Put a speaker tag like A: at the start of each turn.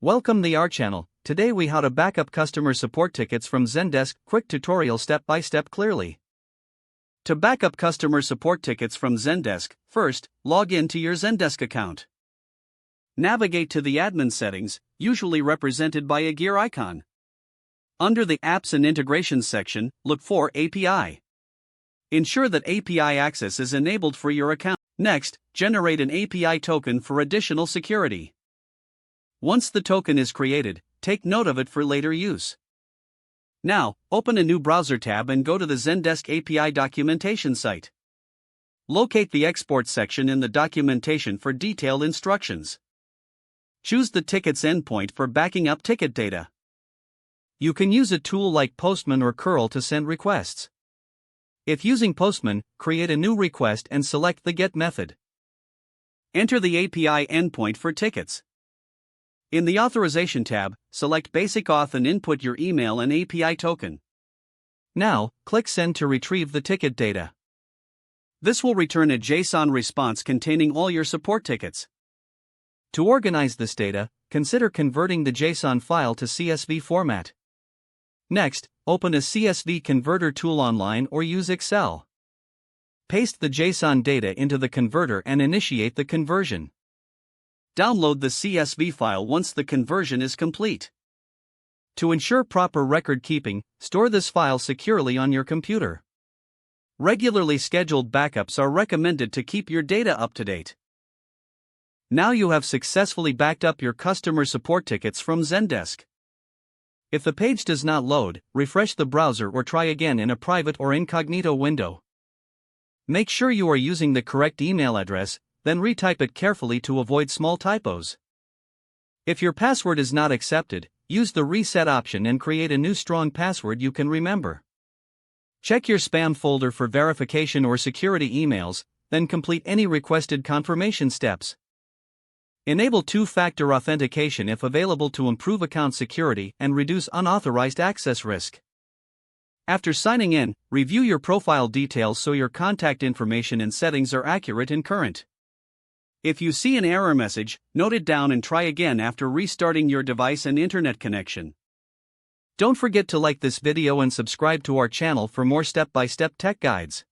A: Welcome to our channel. Today we how to backup customer support tickets from Zendesk. Quick tutorial step by step clearly. To backup customer support tickets from Zendesk, first, log in to your Zendesk account. Navigate to the admin settings, usually represented by a gear icon. Under the Apps and Integrations section, look for API. Ensure that API access is enabled for your account. Next, generate an API token for additional security. Once the token is created, take note of it for later use. Now, open a new browser tab and go to the Zendesk API documentation site. Locate the export section in the documentation for detailed instructions. Choose the ticket's endpoint for backing up ticket data. You can use a tool like Postman or curl to send requests. If using Postman, create a new request and select the GET method. Enter the API endpoint for tickets. In the Authorization tab, select Basic Auth and input your email and API token. Now, click Send to retrieve the ticket data. This will return a JSON response containing all your support tickets. To organize this data, consider converting the JSON file to CSV format. Next, open a CSV converter tool online or use Excel. Paste the JSON data into the converter and initiate the conversion. Download the CSV file once the conversion is complete. To ensure proper record keeping, store this file securely on your computer. Regularly scheduled backups are recommended to keep your data up to date. Now you have successfully backed up your customer support tickets from Zendesk. If the page does not load, refresh the browser or try again in a private or incognito window. Make sure you are using the correct email address, then retype it carefully to avoid small typos. If your password is not accepted, use the reset option and create a new strong password you can remember. Check your spam folder for verification or security emails, then complete any requested confirmation steps. Enable two-factor authentication if available to improve account security and reduce unauthorized access risk. After signing in, review your profile details so your contact information and settings are accurate and current. If you see an error message, note it down and try again after restarting your device and internet connection. Don't forget to like this video and subscribe to our channel for more step-by-step tech guides.